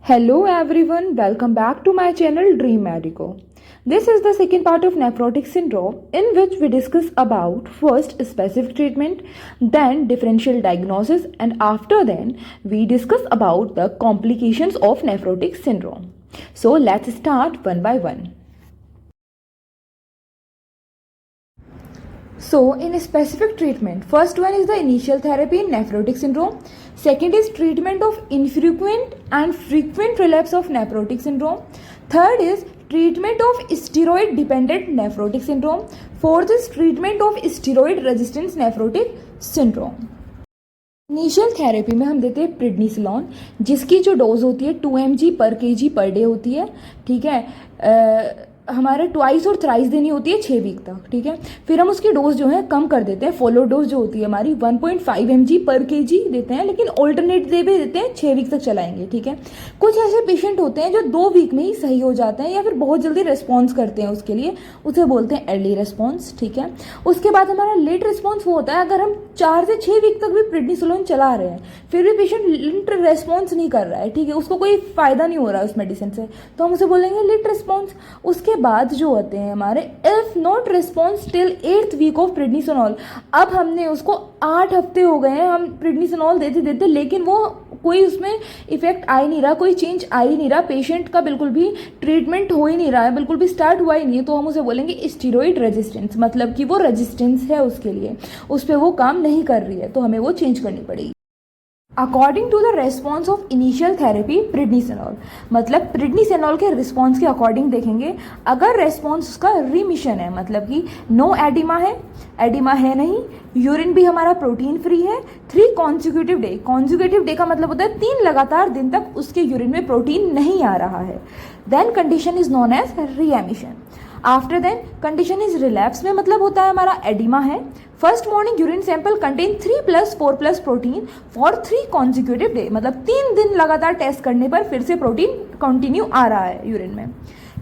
Hello everyone, welcome back to my channel Dream Medico. This is the second part of nephrotic syndrome in which we discuss about first specific treatment, then differential diagnosis, and after then we discuss about the complications of nephrotic syndrome. So let's start one by one. So in specific treatment, first one is the initial therapy in nephrotic syndrome. Second is treatment of infrequent and frequent relapse of nephrotic syndrome. Third is treatment of steroid dependent nephrotic syndrome. Fourth is treatment of steroid resistant nephrotic syndrome. Initial therapy में हम देते हैं prednisolone, जिसकी जो dose होती है 2 mg पर kg per day होती है. ठीक है, हमारे ट्वाइस और थ्राइस देनी होती है 6 वीक तक. ठीक है, फिर हम उसकी डोज जो है कम कर देते हैं. फॉलो डोज जो होती है हमारी 1.5 mg पर kg देते हैं, लेकिन ऑल्टरनेट डे भी देते हैं, 6 वीक तक चलाएंगे. ठीक है, कुछ ऐसे पेशेंट होते हैं जो 2 वीक में ही सही हो जाते हैं या फिर बहुत जल्दी रिस्पॉन्स करते हैं, उसके लिए उसे बोलते हैं अर्ली रिस्पॉन्स. ठीक है, उसके बाद हमारा लेट रिस्पॉन्स वो होता है अगर हम 4 से 6 वीक तक भी प्रेडनिसोलोन चला रहे हैं फिर भी पेशेंट लेट रिस्पॉन्स नहीं कर रहा है. ठीक है, उसको कोई फायदा नहीं हो रहा है उस मेडिसिन से, तो हम उसे बोलेंगे लेट रिस्पॉन्स. उसके बाद जो होते हैं हमारे if not response till 8th week of prednisolone. अब हमने उसको 8 हफ्ते हो गए हैं हम प्रेडनिसोलोन देते देते, लेकिन वो कोई उसमें इफेक्ट आ ही नहीं रहा, कोई चेंज आ ही नहीं रहा, पेशेंट का बिल्कुल भी ट्रीटमेंट हो ही नहीं रहा है, बिल्कुल भी स्टार्ट हुआ ही नहीं है, तो हम उसे बोलेंगे स्टीरॉइड रेजिस्टेंस. मतलब कि वो रेजिस्टेंस है उसके लिए, उस पर वो काम नहीं कर रही है, तो हमें वो चेंज करनी पड़ेगी. According to the response of initial therapy prednisolone, मतलब प्रेडनिसोलोन के रिस्पॉन्स के अकॉर्डिंग देखेंगे. अगर रेस्पॉन्स उसका रिमिशन है, मतलब कि नो एडिमा है, एडिमा है नहीं, यूरिन भी हमारा प्रोटीन फ्री है, 3 कॉन्जिक्यूटिव डे. कॉन्जिक्यूटिव डे का मतलब होता है 3 लगातार दिन तक उसके यूरिन में प्रोटीन नहीं आ रहा है, then condition is known as remission. After then condition is relapse में मतलब होता है हमारा एडिमा है. First morning urine sample contain 3+4+ protein for 3 consecutive day, मतलब 3 दिन लगातार टेस्ट करने पर फिर से प्रोटीन कंटिन्यू आ रहा है यूरिन में.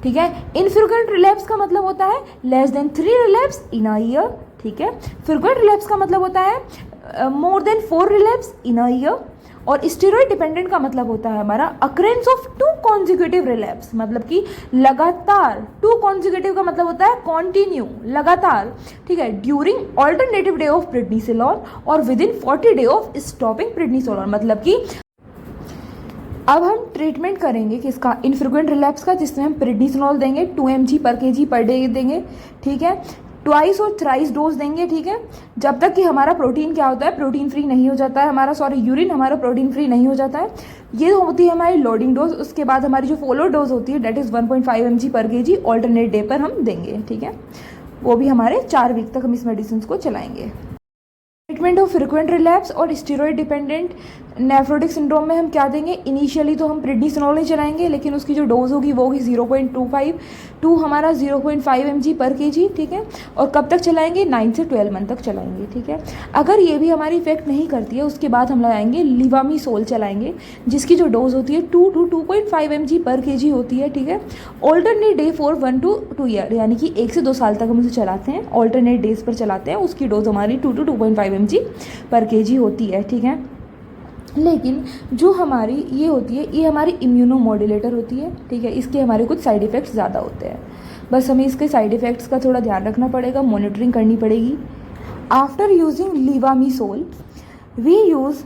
ठीक है, इनफ्रीक्वेंट रिलैप्स का मतलब होता है less than 3 relapse in a year. ठीक है, फ्रीक्वेंट रिलैप्स का मतलब होता है more than 4 relapse in a year. और स्टेरॉइड डिपेंडेंट का मतलब होता है हमारा अकरेंस ऑफ 2 कॉन्जिक्यूटिव रिलैप्स, मतलब कि लगातार. 2 कॉन्जिक्यूटिव का मतलब होता है कॉन्टिन्यू, लगातार. ठीक है, during alternative day of prednisolone और within 40 day of stopping prednisolone. मतलब कि अब हम ट्रीटमेंट करेंगे किसका, इनफ्रीक्वेंट रिलैप्स का, जिसमें हम प्रेडनिसोलोन देंगे 2 mg पर kg पर डे देंगे. ठीक है, ट्वाइस और थ्राइस डोज देंगे. ठीक है, जब तक कि हमारा प्रोटीन क्या होता है, प्रोटीन फ्री नहीं हो जाता है हमारा, यूरिन हमारा प्रोटीन फ्री नहीं हो जाता है. ये होती है हमारी लोडिंग डोज. उसके बाद हमारी जो फॉलो डोज होती है डेट इज़ 1.5 mg पर kg ऑल्टरनेट डे पर हम देंगे. ठीक है, वो भी हमारे 4 वीक तक हम इस मेडिसिन को चलाएंगे. ट्रीटमेंट ऑफ फ्रिक्वेंट रिलैप्स और स्टीरॉइड डिपेंडेंट नेफ्रोटिक सिंड्रोम में हम क्या देंगे, इनिशियली तो हम प्रेडनिसोलोन ही चलाएंगे, लेकिन उसकी जो डोज होगी वो होगी 0.25 टू हमारा 0.5 mg पर kg. ठीक है, और कब तक चलाएंगे, 9 से 12 मंथ तक चलाएंगे. ठीक है, अगर ये भी हमारी इफेक्ट नहीं करती है उसके बाद हम लगाएंगे लिवामिसोल चलाएंगे, जिसकी जो डोज होती है 2 to 2.5 mg पर kg होती है. ठीक है, alternate day for 1 to 2 year, यानी कि 1 से 2 साल तक हम उसे चलाते हैं, ऑल्टरनेट डेज पर चलाते हैं. उसकी डोज हमारी 2 to 2.5 mg पर kg होती है. ठीक है, लेकिन जो हमारी ये होती है ये हमारी इम्यूनो मॉड्यूलेटर होती है. ठीक है, इसके हमारे कुछ साइड इफ़ेक्ट्स ज़्यादा होते हैं, बस हमें इसके साइड इफ़ेक्ट्स का थोड़ा ध्यान रखना पड़ेगा, मॉनिटरिंग करनी पड़ेगी. After using levamisole we use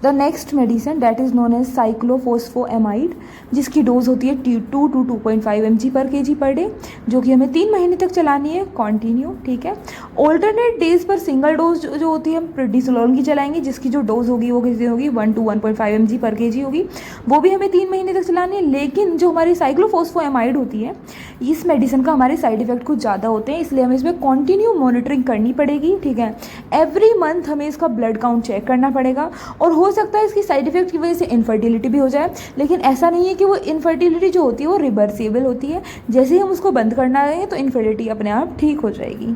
the next medicine that is known as cyclophosphamide, जिसकी डोज होती है 2 to 2.5 mg पर kg पर डे, जो कि हमें 3 महीने तक चलानी है कॉन्टिन्यू. ठीक है, ऑल्टरनेट डेज पर सिंगल डोज जो होती है हम प्रेडनिसोलोन की चलाएंगे, जिसकी जो डोज होगी वो कितनी होगी, 1 to 1.5 mg पर kg होगी, वो भी हमें 3 महीने तक चलानी है. लेकिन जो हमारी साइक्लोफॉस्फोएमाइड होती है इस मेडिसिन का हमारे साइड इफेक्ट कुछ ज़्यादा होते हैं, इसलिए हमें इसमें कॉन्टिन्यू मॉनिटरिंग करनी पड़ेगी. ठीक है, एवरी मंथ हमें इसका ब्लड काउंट चेक करना पड़ेगा, और हो सकता है इसकी साइड इफेक्ट की वजह से इनफर्टिलिटी भी हो जाए, लेकिन ऐसा नहीं है कि वो इनफर्टिलिटी जो होती है वो रिवर्सिबल होती है. जैसे ही हम उसको बंद करना है तो इनफर्टिलिटी अपने आप ठीक हो जाएगी.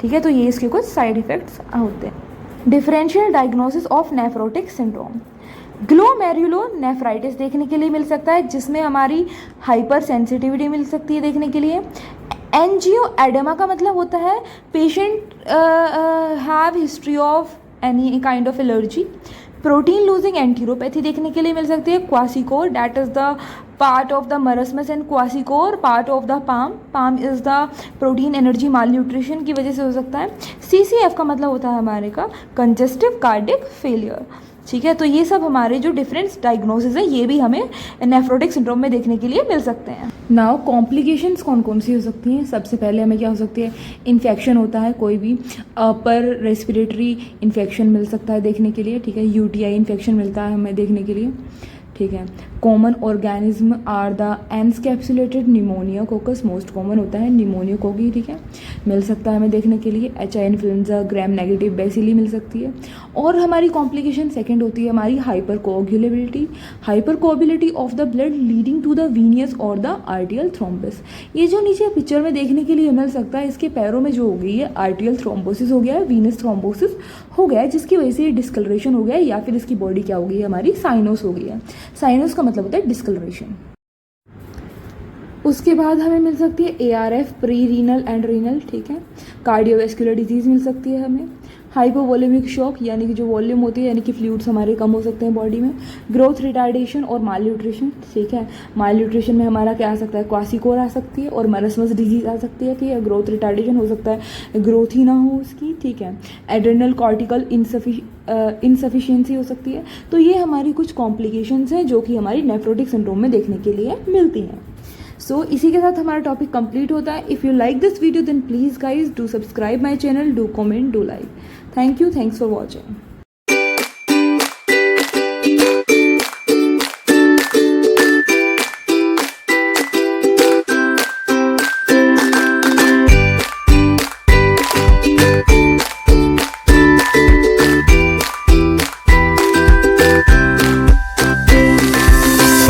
ठीक है, तो ये इसके कुछ साइड इफेक्ट्स होते हैं. Differential diagnosis of nephrotic syndrome, glomerulonephritis देखने के लिए मिल सकता है, जिसमें हमारी हाइपर सेंसिटिविटी मिल सकती है देखने के लिए. एंजियो एडेमा का मतलब होता है patient have history of any kind of allergy. Protein losing enteropathy देखने के लिए मिल सकती है। Kwashiorkor, that is the part of the marasmus and kwashiorkor part of the PEM is the protein energy malnutrition की वजह से हो सकता है। CCF का मतलब होता है हमारे का कंजेस्टिव कार्डिक फेलियर। ठीक है, तो ये सब हमारे जो डिफरेंट डायग्नोसिस है ये भी हमें नेफ्रोटिक सिंड्रोम में देखने के लिए मिल सकते हैं। नाउ कॉम्प्लिकेशंस कौन कौन सी हो सकती हैं? सबसे पहले हमें क्या हो सकती है? इन्फेक्शन होता है, कोई भी अपर रेस्पिरेटरी इन्फेक्शन मिल सकता है देखने के लिए। ठीक है, UTI इन्फेक्शन मिलता है हमें देखने के लिए। ठीक है, common organism are the encapsulated pneumococcus, most common होता है निमोनियोकोकी। ठीक है, मिल सकता है हमें देखने के लिए। HI influenza, gram negative bacilli मिल सकती है। और हमारी कॉम्प्लिकेशन सेकंड होती है हमारी hypercoagulability of the blood leading to the venous और द आर्टियल थ्रोम्बस। ये जो नीचे पिक्चर में देखने के लिए मिल सकता है, इसके पैरों में जो हो गई है आर्टियल थ्रोम्बोसिस हो गया है, वीनस थ्रोम्बोसिस हो गया है, जिसकी वजह से ये डिस्कलरेशन हो गया है, या फिर इसकी बॉडी क्या हो गई है हमारी साइनोस हो गई है। साइनस का मतलब होता है डिस्कलरेशन। उसके बाद हमें मिल सकती है ARF, pre renal and renal. ठीक है, कार्डियोवैस्कुलर डिजीज़ मिल सकती है हमें। हाइपोवोलेमिक शॉक, यानी कि जो वॉल्यूम होती है, यानी कि फ्लूइड्स हमारे कम हो सकते हैं बॉडी में। ग्रोथ रिटार्डेशन और माल न्यूट्रिशन। ठीक है, माल न्यूट्रिशन में हमारा क्या आ सकता है? क्वासिकोर आ सकती है और मरसमस डिजीज़ आ सकती है। ठीक है, ग्रोथ रिटार्डेशन हो सकता है, ग्रोथ ही ना हो उसकी। ठीक है, एड्रेनल कॉर्टिकल इनसफिशिएंसी हो सकती है। तो ये हमारी कुछ कॉम्प्लिकेशंस हैं जो कि हमारी नेफ्रोटिक सिंड्रोम में देखने के लिए मिलती हैं। सो इसी के साथ हमारा टॉपिक कंप्लीट होता है। If you like this video then please guys do subscribe my channel, do comment, do like. Thank you, thanks for watching.